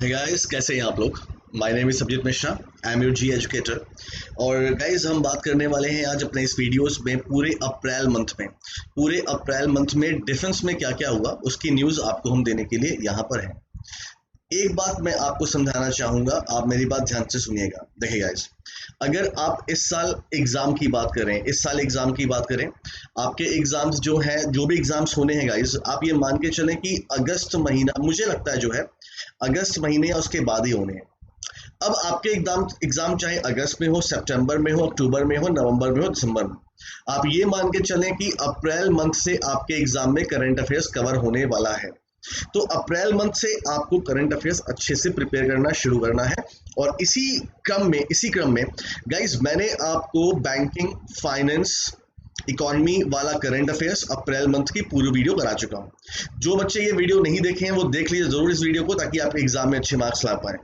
Hey guys, कैसे हैं आप लोग। My name is Sabjit Mishra. I am your G educator. और गाइस, हम बात करने वाले हैं आज अपने इस वीडियोस में पूरे अप्रैल मंथ में डिफेंस में क्या क्या हुआ उसकी न्यूज़ आपको हम देने के लिए यहाँ पर है। एक बात मैं आपको समझाना चाहूँगा, आप मेरी बात ध्यान से सुनिएगा। देखिए गाइस, अगर आप इस साल एग्ज़ाम की बात करें, आपके एग्ज़ाम्स जो हैं, जो भी एग्ज़ाम्स होने हैं गाइस, आप ये मान के चलें कि अगस्त महीना, मुझे लगता है जो है अगस्त महीने या उसके बाद ही होने हैं। अब आपके एग्ज़ाम चाहे अगस्त में हो, सितंबर में हो, अक्टूबर में हो, नवंबर में हो, दिसंबर में, आप ये मान के चलें कि अप्रैल मंथ से आपके एग्ज़ाम में करंट अफेयर्स कवर होने वाला है। तो अप्रैल मंथ से आपको करंट अफेयर्स अच्छे से प्रिपेयर करना शुरू करना है। और इसी क्रम में गाइस, मैंने आपको बैंकिंग, फाइनेंस, इकोनॉमी वाला करंट अफेयर्स अप्रैल मंथ की पूरी वीडियो बना चुका हूँ। जो बच्चे ये वीडियो नहीं देखे हैं वो देख लीजिए जरूर इस वीडियो को, ताकि आप एग्जाम में अच्छे मार्क्स ला पाए।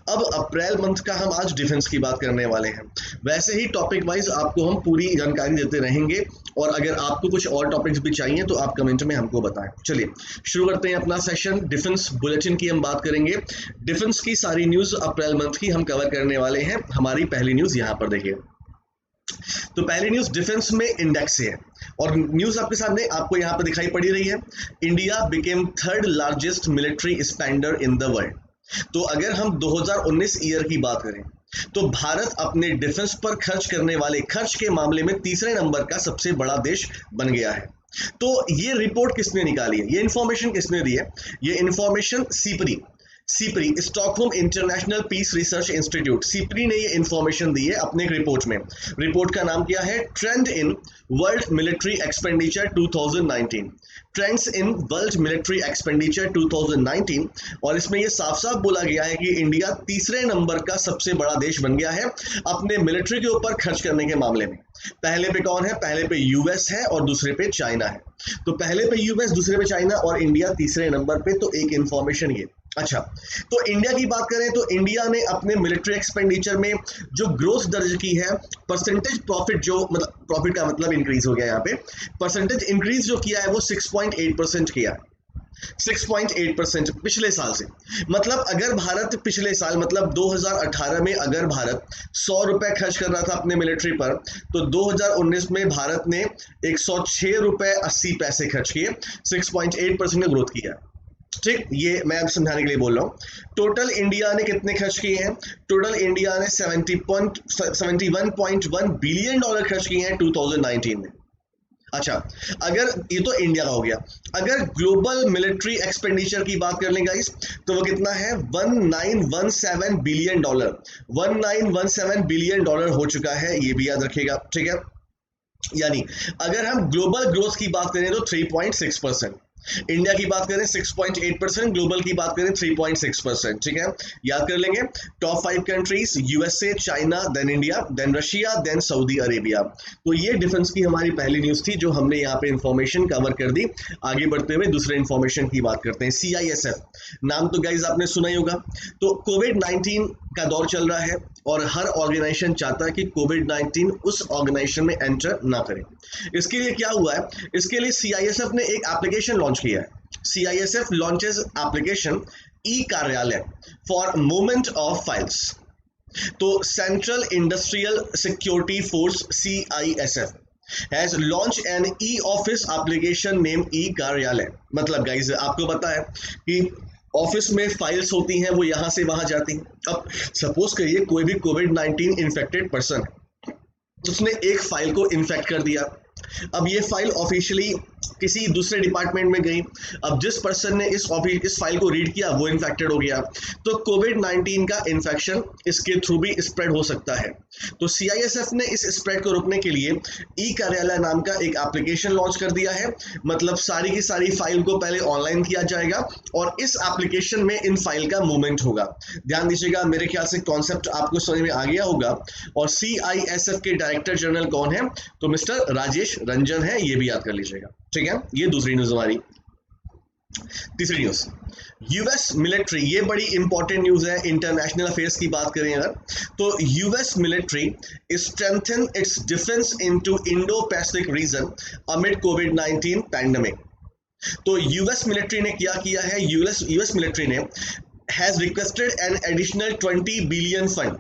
अब अप्रैल मंथ का हम आज डिफेंस की बात करने वाले हैं। वैसे ही टॉपिक वाइज आपको हम पूरी जानकारी देते रहेंगे, और अगर आपको कुछ और टॉपिक्स भी चाहिए तो आप कमेंट में हमको बताएं। चलिए शुरू करते हैं अपना सेशन। डिफेंस बुलेटिन की हम बात करेंगे। डिफेंस की सारी न्यूज अप्रैल मंथ की हम कवर करने वाले हैं। हमारी पहली न्यूज यहाँ पर देखिए। तो पहली न्यूज डिफेंस में इंडेक्स से है, और न्यूज आपके सामने आपको यहाँ पर दिखाई पड़ी रही है। India became third largest military spender in the world. तो अगर हम 2019 ईयर की बात करें तो भारत अपने डिफेंस पर खर्च के मामले में तीसरे नंबर का सबसे बड़ा देश बन गया है। तो ये रिपोर्ट किसने निकाली है, ये इंफॉर्मेशन किसने दी है? ये information SIPRI Stockholm International Peace Research Institute, SIPRI ने ये इंफॉर्मेशन दी है अपने एक रिपोर्ट में। रिपोर्ट का नाम क्या है? Trend in world military expenditure 2019। Trends in world military expenditure 2019। और इसमें ये साफ साफ बोला गया है कि इंडिया तीसरे नंबर का सबसे बड़ा देश बन गया है अपने मिलिट्री के ऊपर खर्च करने के मामले में। पहले पे कौन है? पहले पे यूएस है और दूसरे पे चाइना है। तो पहले पे यूएस, दूसरे पे चाइना, और इंडिया तीसरे नंबर पे। तो एक इंफॉर्मेशन ये। अच्छा, तो इंडिया की बात करें तो इंडिया ने अपने मिलिट्री एक्सपेंडिचर में जो ग्रोथ दर्ज की है, परसेंटेज प्रॉफिट, जो मतलब प्रॉफिट का मतलब इंक्रीज हो गया, यहाँ पे परसेंटेज इंक्रीज जो किया है वो 6.8% किया है। 6.8% पिछले साल से। मतलब अगर भारत पिछले साल, मतलब 2018 में अगर भारत 100 रुपए खर्च कर रहा था अपने मिलिट्री पर, तो 2019 में भारत ने 106 रुपए 80 पैसे खर्च किए। 6.8% ने ग्रोथ किया। ठीक, ये मैं अब समझाने के लिए बोल रहा हूँ। टोटल इंडिया ने कितने खर्च किए हैं? टोटल इंडिया ने 71.1 बिलियन डॉलर खर्च किए हैं 2019 में। अच्छा, अगर ये तो इंडिया का हो गया, अगर ग्लोबल मिलिट्री एक्सपेंडिचर की बात कर लें गाइस, तो वो कितना है? 1917 बिलियन डॉलर। 1917 बिलियन डॉलर हो चुका है, ये भी याद रखिएगा। ठीक है, यानी अगर हम ग्लोबल ग्रोथ की बात करें तो 3.6%, इंडिया की बात करें 6.8%, ग्लोबल की बात करें 3.6%। ठीक है, याद कर लेंगे। Top 5 countries USA, China, then India, then Russia, then Saudi Arabia. तो ये डिफेंस की हमारी पहली न्यूज थी जो हमने यहाँ पे इंफॉर्मेशन कवर कर दी। आगे बढ़ते हुए दूसरे इंफॉर्मेशन की बात करते हैं। CISF नाम तो गाइज आपने सुना ही होगा। तो कोविड-19 का दौर चल रहा है और हर ऑर्गेनाइजेशन चाहता है कि कोविड-19 उस ऑर्गेनाइजेशन में एंटर ना करे। इसके लिए क्या हुआ है? इसके लिए CISF ने एक एप्लीकेशन लॉन्च किया है। CISF लॉन्चेस एप्लीकेशन ई कार्यालय फॉर मूवमेंट ऑफ फाइल्स। तो central industrial security force CISF has launched an e-office application named ई कार्यालय। मतलब गाइज आपको पता है कि ऑफिस में फाइल्स होती हैं, वो यहाँ से वहाँ जाती हैं। अब सपोज करिए कोई भी कोविड-19 इन्फेक्टेड पर्सन है, उसने एक फाइल को इन्फेक्ट कर दिया। अब ये फाइल ऑफिशियली किसी दूसरे डिपार्टमेंट में गई। अब जिस पर्सन ने इस फाइल को रीड किया वो इन्फेक्टेड हो गया। तो कोविड-19 का इन्फेक्शन इसके थ्रू भी स्प्रेड हो सकता है। तो CISF ने इस स्प्रेड को रोकने के लिए ई कार्यालय नाम का एक एप्लीकेशन लॉन्च कर दिया है। मतलब सारी की सारी फाइल को पहले ऑनलाइन किया जाएगा और इस एप्लीकेशन में इन फाइल का मूवमेंट होगा। ध्यान दीजिएगा, मेरे ख्याल से कॉन्सेप्ट आपको समझ में आ गया होगा। और CISF के डायरेक्टर जनरल कौन है? तो मिस्टर राजेश रंजन है, ये भी याद कर लीजिएगा। ठीक है, ये दूसरी न्यूज हमारी। तीसरी न्यूज, यूएस मिलिट्री, ये बड़ी इंपॉर्टेंट न्यूज है। इंटरनेशनल अफेयर्स की बात करें अगर, तो US military strengthen its defence into Indo Pacific region amid कोविड-19 पैंडेमिक। तो यूएस मिलिट्री ने क्या किया है? यूएस मिलिट्री ने has requested an additional $20 billion fund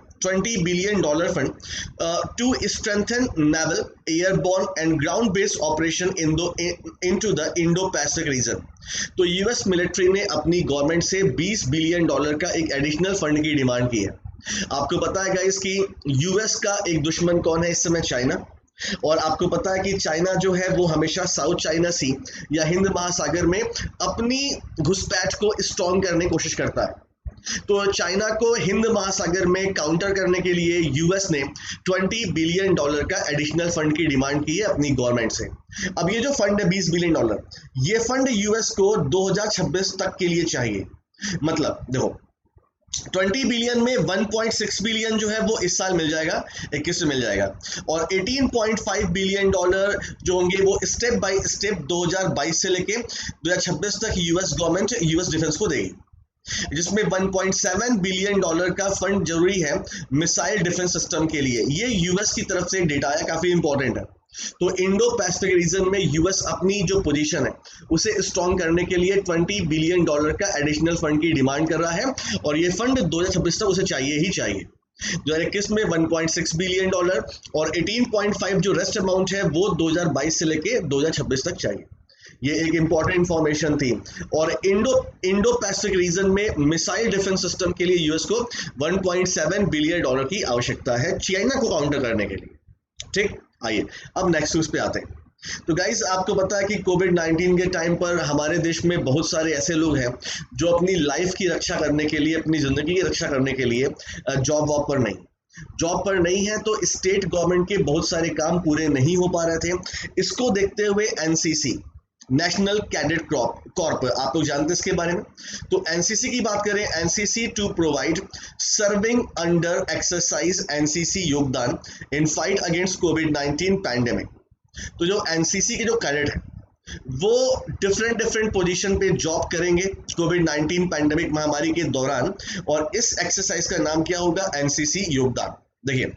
to strengthen naval, airborne and ground-based operation into the Indo-Pacific region। तो US military ने अपनी गवर्नमेंट से $20 बिलियन का एक एडिशनल फंड की डिमांड की है। आपको पता है गाइस कि यूएस का एक दुश्मन कौन है इस समय? चाइना। और आपको पता है कि चाइना जो है वो हमेशा साउथ चाइना सी या हिंद महासागर में अपनी घुसपैठ को स्ट्रॉन्ग करने की कोशिश करता है। तो चाइना को हिंद महासागर में काउंटर करने के लिए यूएस ने $20 बिलियन का एडिशनल फंड की डिमांड की है अपनी गवर्नमेंट से। अब ये जो फंड है $20 बिलियन, ये फंड यूएस को 2026 तक के लिए चाहिए। मतलब देखो 20 बिलियन में 1.6 बिलियन जो है वो इस साल मिल जाएगा, 21 में मिल जाएगा, और 18.5 बिलियन डॉलर जो होंगे वो स्टेप बाय स्टेप 2022 से लेके 2026 तक यूएस गवर्नमेंट यूएस डिफेंस को देगी, जिसमें 1.7 बिलियन डॉलर का फंड जरूरी है मिसाइल डिफेंस सिस्टम के लिए। ये यूएस की तरफ से डेटा है, काफी इंपॉर्टेंट है। तो इंडो पैसिफिक रीजन में यूएस अपनी जो पोजीशन है उसे स्ट्रॉन्ग करने के लिए $20 बिलियन का एडिशनल फंड की डिमांड कर रहा है, और ये फंड 2026 तक उसे चाहिए ही चाहिए। 2021 में 1.6 बिलियन डॉलर और 18.5 जो रेस्ट अमाउंट है वो 2022 से लेके 2026 तक चाहिए। ये एक इंपॉर्टेंट इंफॉर्मेशन थी। और इंडो पैसिफिक रीजन में मिसाइल डिफेंस सिस्टम के लिए यूएस को 1.7 बिलियन डॉलर की आवश्यकता है चाइना को काउंटर करने के लिए। ठीक, आइए अब नेक्स्ट न्यूज पे आते हैं। तो गाइस आपको पता है कि कोविड-19 के टाइम पर हमारे देश में बहुत सारे ऐसे लोग हैं जो अपनी लाइफ की रक्षा करने के लिए, अपनी जिंदगी की रक्षा करने के लिए जॉब पर नहीं है, तो स्टेट गवर्नमेंट के बहुत सारे काम पूरे नहीं हो पा रहे थे। इसको देखते हुए एनसीसी, नेशनल कैडेट कॉर्प, आप लोग जानते हैं इसके बारे में। तो एनसीसी की बात करें, NCC to provide serving under exercise NCC योगदान इन फाइट अगेंस्ट कोविड-19 पैंडेमिक। तो जो एनसीसी के जो कैडेट है वो डिफरेंट पोजीशन पे जॉब करेंगे कोविड-19 पैंडेमिक महामारी के दौरान, और इस एक्सरसाइज का नाम क्या होगा? एनसीसी योगदान। देखिए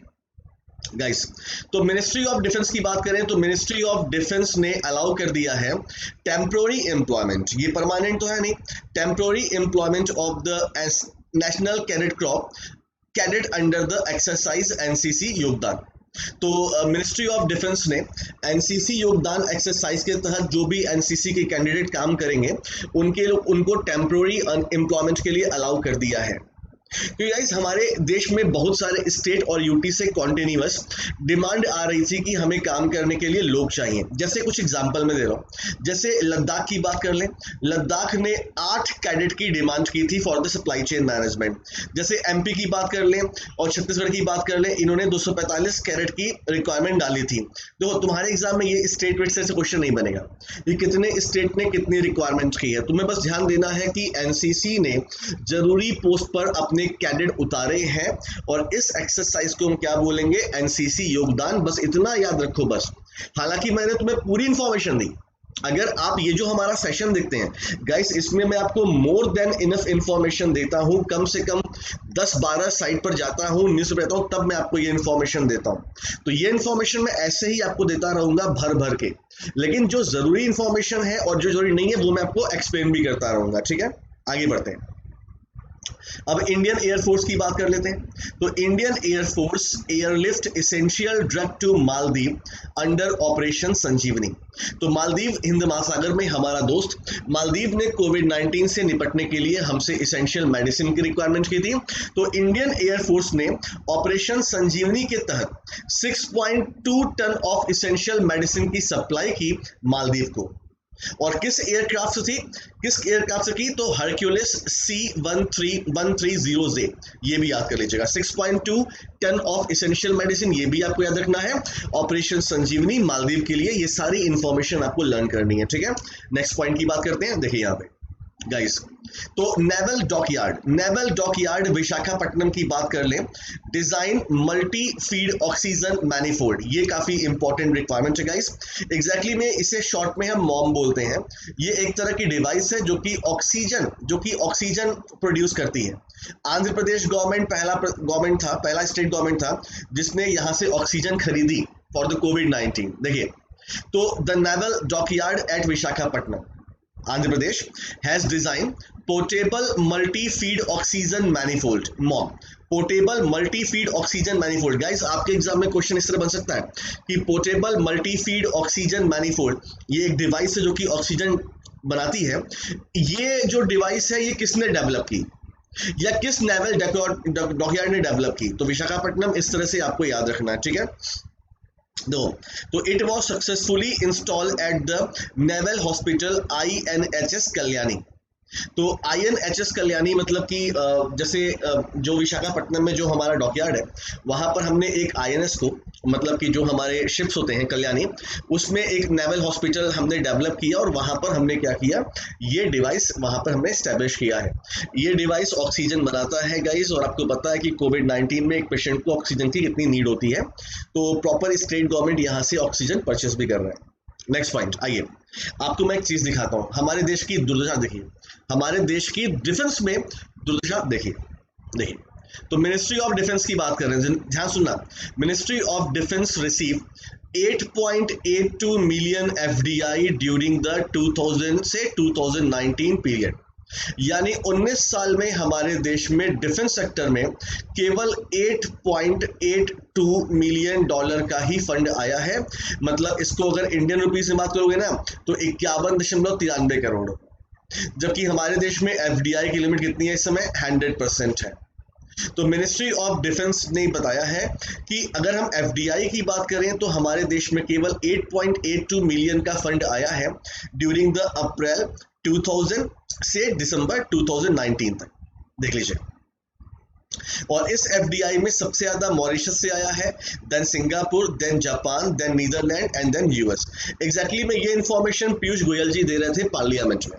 गाइस, तो मिनिस्ट्री ऑफ डिफेंस की बात करें तो मिनिस्ट्री ऑफ डिफेंस ने अलाउ कर दिया है टेम्पोररी एम्प्लॉयमेंट, ये परमानेंट तो है नहीं, temporary employment of the national cadet under the exercise NCC योगदान। तो मिनिस्ट्री ऑफ डिफेंस ने एनसीसी योगदान एक्सरसाइज के तहत जो भी एनसीसी के कैंडिडेट काम करेंगे उनको टेम्पोररी एम्प्लॉयमेंट के लिए अलाउ कर दिया है। तो गाइस हमारे देश में बहुत सारे स्टेट और यूटी से कॉन्टिन्यूअस डिमांड आ रही थी कि हमें काम करने के लिए लोग चाहिए। जैसे कुछ एग्जांपल में दे रहा हूँ, जैसे लद्दाख की बात कर लें, लद्दाख ने 8 कैडेट की डिमांड की थी for the supply chain management. जैसे एमपी की बात कर लें और छत्तीसगढ़ की बात कर लें, इन्होंने 245 कैडेट की रिक्वायरमेंट डाली थी। देखो तुम्हारे एग्जाम में ये स्टेट वाइज से क्वेश्चन नहीं बनेगा ये कितने स्टेट ने कितनी रिक्वायरमेंट की है, तुम्हें बस ध्यान देना है कि एनसीसी ने जरूरी पोस्ट पर अपने कैडेट उतारे हैं, और इस एक्सरसाइज को हम क्या बोलेंगे? एनसीसी योगदान। बस इतना याद रखो बस। हालांकि मैंने तुम्हें पूरी इंफॉर्मेशन दी। अगर आप ये जो हमारा सेशन देखते हैं गाइस, इसमें मैं आपको मोर देन इनफ इंफॉर्मेशन देता हूं, कम से कम 10-12 साइट पर जाता हूं, न्यूज़ रहता हूं, तब मैं आपको ये इंफॉर्मेशन देता हूं। तो ये इंफॉर्मेशन मैं ऐसे ही आपको देता रहूंगा भर के, लेकिन जो जरूरी इंफॉर्मेशन है और जो जरूरी नहीं है वो मैं आपको एक्सप्लेन भी करता रहूंगा। ठीक है, आगे बढ़ते हैं। अब इंडियन एयरफोर्स की बात कर लेते हैं। तो Indian air force airlift essential drug to Maldives under operation Sanjeevani. तो मालदीव हिंद महासागर में हमारा दोस्त, मालदीव ने कोविड-19 से निपटने के लिए हमसे एसेंशियल मेडिसिन की रिक्वायरमेंट की थी। तो इंडियन एयरफोर्स ने ऑपरेशन संजीवनी के तहत 6.2 टन ऑफ एसेंशियल मेडिसिन की सप्लाई की मालदीव को। और किस एयरक्राफ्ट से की? तो हरक्यूलिस C-130J, ये भी याद कर लीजिएगा। 6.2 टन ऑफ एसेंशियल मेडिसिन, ये भी आपको याद रखना है। ऑपरेशन संजीवनी मालदीव के लिए, ये सारी इंफॉर्मेशन आपको लर्न करनी है। ठीक है, नेक्स्ट पॉइंट की बात करते हैं। देखिए यहाँ पे गाइस, तो नेवल डॉकयार्ड विशाखापट्टनम की बात कर लें, design multi feed oxygen manifold, ये काफी इंपॉर्टेंट रिक्वायरमेंट है गाइस। एग्जैक्टली में इसे शॉर्ट में हम मॉम बोलते हैं। ये एक तरह की डिवाइस है जो कि ऑक्सीजन प्रोड्यूस करती है। आंध्र प्रदेश गवर्नमेंट पहला स्टेट गवर्नमेंट था जिसने यहाँ से ऑक्सीजन खरीदी फॉर द कोविड-19। देखिए, तो the naval dockyard at Visakhapatnam, Andhra Pradesh has design portable multi feed oxygen manifold MOM. Portable multi feed oxygen manifold guys, आपके एग्जाम में क्वेश्चन इस तरह बन सकता है कि portable multi feed oxygen manifold ये एक डिवाइस है जो कि ऑक्सीजन बनाती है। ये जो डिवाइस है ये किसने डेवलप की या किस नेवल डॉकयार्ड ने डेवलप की? तो विशाखापट्टनम, इस तरह से आपको याद रखना है, ठीक है। दो, तो it was successfully install at the naval hospital INHS Kalyani. तो INHS कल्याणी मतलब कि जैसे जो विशाखापट्टनम में जो हमारा डॉकयार्ड है वहां पर हमने एक INS को, मतलब कि जो हमारे शिप्स होते हैं कल्याणी, उसमें एक नेवल हॉस्पिटल हमने डेवलप किया और वहां पर हमने क्या किया, ये डिवाइस वहां पर हमने स्टैब्लिश किया है। ये डिवाइस ऑक्सीजन बनाता है गाइस, और आपको पता है कि कोविड-19 में एक पेशेंट को ऑक्सीजन की कितनी नीड होती है, तो प्रॉपर स्टेट गवर्नमेंट यहाँ से ऑक्सीजन परचेस भी कर रहा है। नेक्स्ट पॉइंट, आइए आपको मैं एक चीज दिखाता हूँ। हमारे देश की दुर्दशा देखिए, हमारे देश की डिफेंस में दुर्दशा देखिए। देखिए, तो मिनिस्ट्री ऑफ डिफेंस की बात कर रहे हैं, ध्यान सुनना। Ministry of defence receive 8.82 million FDI during the 2000 से 2019 पीरियड। यानी 19 साल में हमारे देश में डिफेंस सेक्टर में केवल 8.82 मिलियन डॉलर का ही फंड आया है। मतलब इसको अगर इंडियन रुपीस में बात करोगे ना तो 51.93 करोड़, जबकि हमारे देश में FDI की लिमिट कितनी है इस समय? 100% है। तो मिनिस्ट्री ऑफ डिफेंस ने बताया है कि अगर हम FDI की बात करें तो हमारे देश में केवल 8.82 मिलियन का फंड आया है ड्यूरिंग द अप्रैल 2000 से दिसंबर 2019 तक। देख लीजिए, और इस FDI में सबसे ज्यादा मॉरिशस से आया है, then Singapore, then Japan, then Netherlands and then US। Exactly में ये इंफॉर्मेशन पीयूष गोयल जी दे रहे थे पार्लियामेंट में।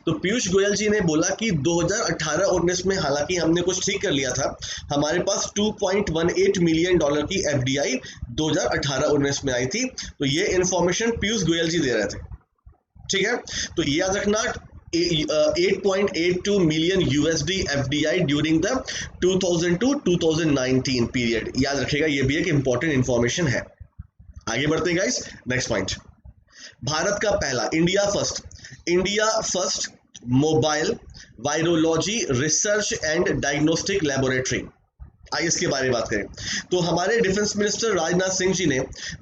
तो पीयूष गोयल जी ने बोला कि 2018-19 में हालांकि हमने कुछ ठीक कर लिया था, हमारे पास 2.18 मिलियन डॉलर की FDI 2018-19 में आई थी। तो ये इंफॉर्मेशन पीयूष गोयल जी दे रहे थे, ठीक है। तो ये याद रखना, 8.82 million USD FDI during the 2000 to 2019 period, याद रखेगा, ये भी एक इंपॉर्टेंट इंफॉर्मेशन है। आगे बढ़ते हैं गाइस, नेक्स्ट पॉइंट। भारत का पहला, India first mobile virology research and diagnostic laboratory. आइए इसके बारे में बात करें। तो हमारे डिफेंस मिनिस्टर राजनाथ सिंह जी ने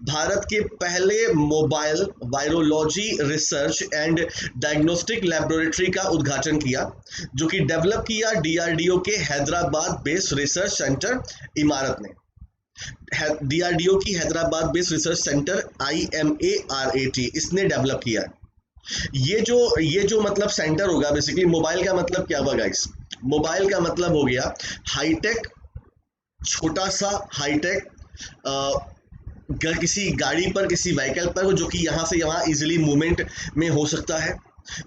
भारत के पहले mobile virology research and diagnostic laboratory का उद्घाटन किया, जो कि डेवलप किया DRDO के हैदराबाद बेस्ड रिसर्च सेंटर इमारत ने। DRDO की Hyderabad based research centre IMARAT इसने डेवलप किया। ये जो मतलब सेंटर होगा, बेसिकली मोबाइल का मतलब क्या हुआ गाइस? मोबाइल का मतलब हो गया हाईटेक, छोटा सा हाईटेक, किसी गाड़ी पर, किसी व्हीकल पर जो कि यहाँ से यहाँ इजीली मूवमेंट में हो सकता है,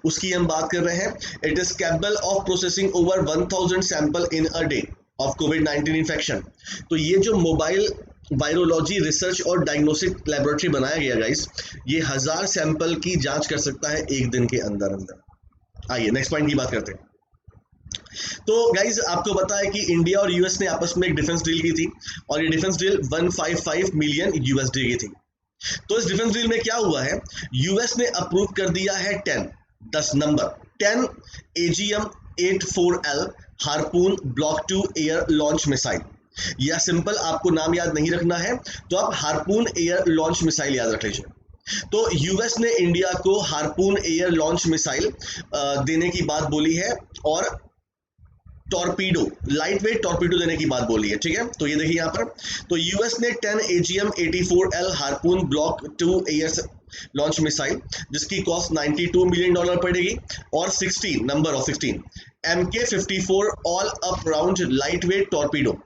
उसकी हम बात कर रहे हैं। It is capable of processing over 1000 sample in a day of covid infection. तो ये जो मोबाइल वायरोलॉजी रिसर्च और डायग्नोस्टिक लेबोरेटरी बनाया गया गाइस, ये 1000 सैंपल की जांच कर सकता है एक दिन के अंदर अंदर। आइए नेक्स्ट पॉइंट की बात करते हैं। तो गाइज आपको पता है कि इंडिया और US ने आपस में एक डिफेंस डील की थी, और ये डिफेंस डील 155 मिलियन USD की थी। तो इस डिफेंस डील में क्या हुआ है, US ने अप्रूव कर दिया है 10 number 10 AGM-84L harpoon block 2 air launch missile. या सिंपल आपको नाम याद नहीं रखना है तो आप हार्पून एयर लॉन्च मिसाइल याद रख लीजिए। तो US ने इंडिया को हार्पून एयर लॉन्च मिसाइल देने की बात बोली है, और टॉर्पीडो, लाइट वेट टॉर्पीडो देने की बात बोली है, ठीक है। तो ये देखिए यहाँ पर, तो US ने 10 AGM-84L harpoon block 2 air launch missile, जिसकी कॉस्ट $92 मिलियन पड़ेगी, और 16 number of 16 MK-54 all up round light weight torpedo,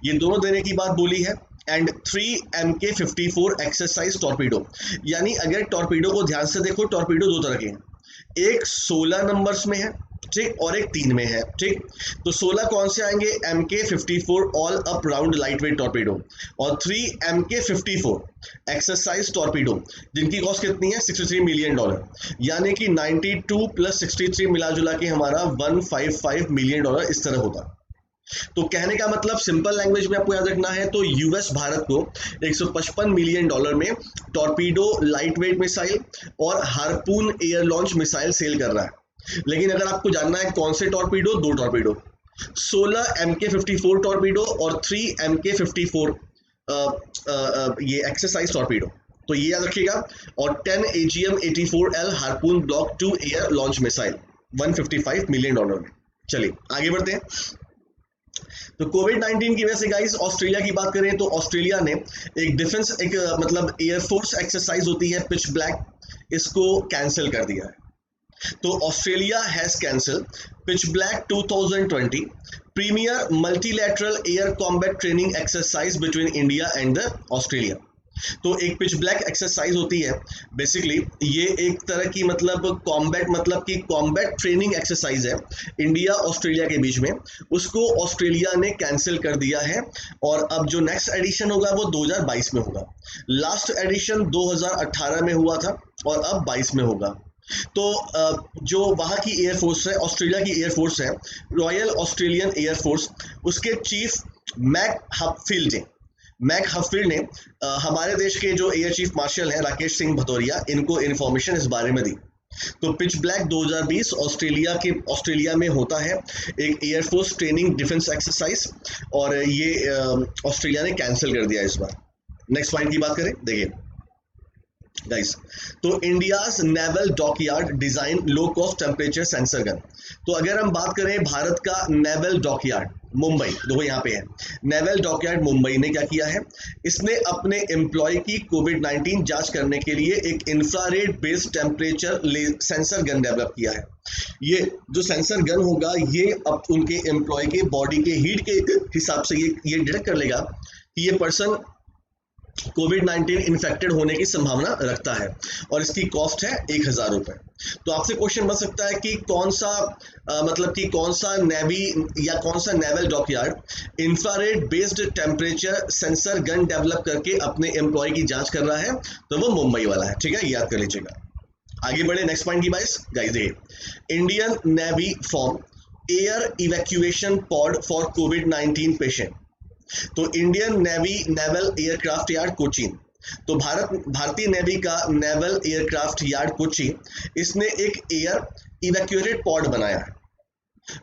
ये दोनों देने की बात बोली है, एंड 3 MK-54 एक्सरसाइज टॉर्पीडो। यानी अगर टॉर्पीडो को ध्यान से देखो, टॉर्पीडो दो तरह के हैं, एक 16 नंबर्स में है, ठीक, और एक 3 में है, ठीक। तो 16 कौन से आएंगे, MK-54 all up round light weight torpedo, और 3 MK-54 एक्सरसाइज टॉर्पीडो, जिनकी कॉस्ट कितनी है, $63 मिलियन। यानी कि 92 + 63 मिला जुला के हमारा $155 मिलियन इस तरह होता। तो कहने का मतलब सिंपल लैंग्वेज में आपको याद रखना है, तो यूएस भारत को $155 मिलियन में टॉर्पीडो लाइट वेट मिसाइल और harpoon air launch missile sale कर रहा है। लेकिन अगर आपको जानना है कौन से टॉर्पीडो, 2 टॉर्पीडो, 16 MK54 टॉर्पीडो और 3 MK54 ये एक्सरसाइज टॉर्पीडो, तो ये याद रखिएगा। और 10 AGM-84L harpoon block 2 air launch missile $155 million में। चलिए आगे बढ़ते हैं। तो कोविड-19 की वजह से गाइस ऑस्ट्रेलिया की बात करें तो ऑस्ट्रेलिया ने एक डिफेंस मतलब एयरफोर्स एक्सरसाइज होती है पिच ब्लैक, इसको कैंसिल कर दिया है। तो Australia has cancel pitch black 2020 premier multilateral air combat training exercise between India and the Australia. तो एक पिच ब्लैक एक्सरसाइज होती है, बेसिकली ये एक तरह की मतलब कॉम्बैट मतलब कि कॉम्बैट ट्रेनिंग एक्सरसाइज है इंडिया ऑस्ट्रेलिया के बीच में, उसको ऑस्ट्रेलिया ने कैंसिल कर दिया है। और अब जो नेक्स्ट एडिशन होगा वो 2022 में होगा। लास्ट एडिशन 2018 में हुआ था और अब 22 में होगा। तो जो वहाँ की एयरफोर्स है, ऑस्ट्रेलिया की एयरफोर्स है, रॉयल ऑस्ट्रेलियन एयरफोर्स, उसके चीफ मैक हफील्ड ने हमारे देश के जो एयर चीफ मार्शल हैं राकेश सिंह भदौरिया, इनको इन्फॉर्मेशन इस बारे में दी। तो पिच ब्लैक 2020 ऑस्ट्रेलिया में होता है एक एयरफोर्स ट्रेनिंग डिफेंस एक्सरसाइज, और ये ऑस्ट्रेलिया ने कैंसिल कर दिया इस बार। नेक्स्ट पॉइंट की बात करें, देखिए गाइस, तो India's naval dockyard design low cost temperature sensor gun. तो अगर हम बात करें भारत का नेवल डॉकयार्ड मुंबई, देखो यहाँ पे है नेवल डॉकयार्ड मुंबई ने क्या किया है, इसने अपने एम्प्लॉय की कोविड-19 जांच करने के लिए एक infrared based temperature sensor gun develop किया है। ये जो सेंसर गन होगा ये अब उनके एम्प्लॉय के बॉडी के हीट के हिसाब से ये डिटेक्ट कर लेगा कि ये पर्सन कोविड-19 इन्फेक्टेड होने की संभावना रखता है, और इसकी कॉस्ट है 1000 रुपए। तो आपसे क्वेश्चन बन सकता है कि कौन सा नेवी या कौन सा naval dockyard infrared based temperature sensor gun develop करके अपने एम्प्लॉय की जांच कर रहा है, तो वो मुंबई वाला है। ठीक है, याद कर लीजिएगा। आगे बढ़े नेक्स्ट पॉइंट की guys, Indian navy form air evacuation pod for कोविड-19 पेशेंट। तो Indian navy naval aircraft yard Cochin, तो भारतीय नेवी का नेवल एयरक्राफ्ट यार्ड कोची, इसने एक एयर इवैक्यूएटेड पॉड बनाया है।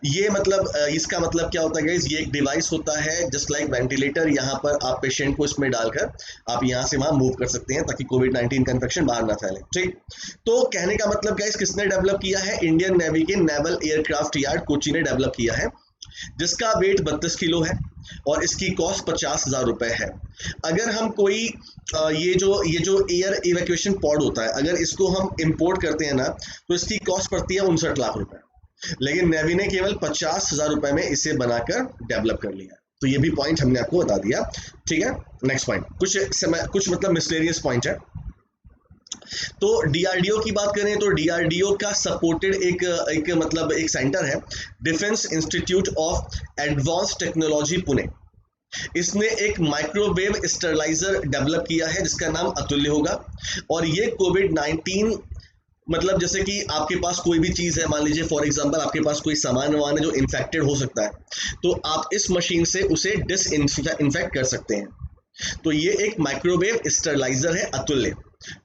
ये मतलब इसका मतलब क्या होता है गाइस, ये एक डिवाइस होता है जस्ट लाइक वेंटिलेटर, यहाँ पर आप पेशेंट को इसमें डालकर आप यहाँ से वहाँ मूव कर सकते हैं ताकि कोविड-19 का इन्फेक्शन बाहर ना फैले। ठीक, तो कहने का मतलब गाइस किसने डेवलप किया है, इंडियन नेवी के नेवल एयरक्राफ्ट यार्ड कोची ने डेवलप किया है, जिसका वेट 32 किलो है और इसकी कॉस्ट 50,000 रुपए है। अगर हम कोई ये जो एयर इवैक्यूएशन पॉड होता है, अगर इसको हम इंपोर्ट करते हैं ना, तो इसकी कॉस्ट पड़ती है 59 लाख रुपए, लेकिन नेवी ने केवल 50,000 रुपए में इसे बनाकर डेवलप कर लिया। तो ये भी पॉइंट हमने आपको बता दिया। ठीक है, नेक्स्ट पॉइंट कुछ मतलब मिसलेनियस पॉइंट है। तो डीआरडीओ की बात करें तो डीआरडीओ का सपोर्टेड एक सेंटर है, defence institute of advance technology Pune. इसने एक माइक्रोवेव स्टरलाइजर डेवलप किया है जिसका नाम अतुल्य होगा, और ये कोविड-19 मतलब जैसे कि आपके पास कोई भी चीज़ है, मान लीजिए फॉर एग्जांपल आपके पास कोई सामान है जो इन्फेक्टेड हो सकता है, तो आप इस मशीन से उसे डिसइंफेक्ट कर सकते हैं। तो ये एक माइक्रोवेव स्टरलाइजर है अतुल्य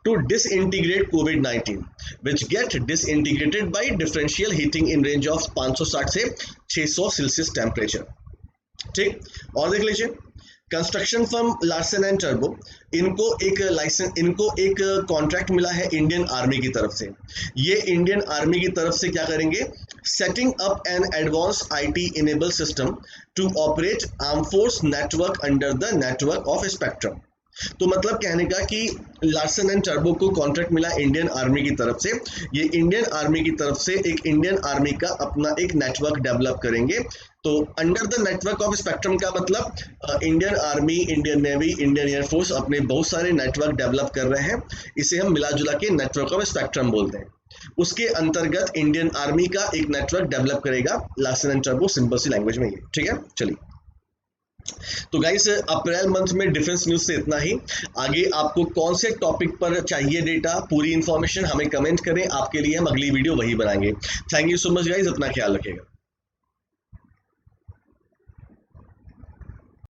to disintegrate COVID-19 which get disintegrated by differential heating in range of 560 से 600 सेल्सियस टेम्परेचर। ठीक, और देख लीजिए construction firm Larsen and turbo, इनको एक कॉन्ट्रैक्ट मिला है इंडियन आर्मी की तरफ से। ये इंडियन आर्मी की तरफ से क्या करेंगे, setting up an advance IT enable system to operate arm force network under the network of spectrum. तो मतलब कहने का कि लार्सन एंड टर्बो को कॉन्ट्रैक्ट मिला इंडियन आर्मी की तरफ से, ये इंडियन आर्मी की तरफ से एक इंडियन आर्मी का अपना एक नेटवर्क डेवलप करेंगे। तो under the network of spectrum का मतलब Indian army, Indian navy, Indian air force अपने बहुत सारे नेटवर्क डेवलप कर रहे हैं, इसे हम मिला जुला के नेटवर्क ऑफ स्पेक्ट्रम बोलते हैं। उसके अंतर्गत इंडियन आर्मी का एक नेटवर्क डेवलप करेगा लार्सन एंड टर्बो, सिंपल सी लैंग्वेज में ये। ठीक है, चलिए तो गाइस अप्रैल मंथ में डिफेंस न्यूज से इतना ही। आगे आपको कौन से टॉपिक पर चाहिए डेटा, पूरी इंफॉर्मेशन हमें कमेंट करें, आपके लिए हम अगली वीडियो वही बनाएंगे। Thank you so much guys, अपना ख्याल रखिएगा।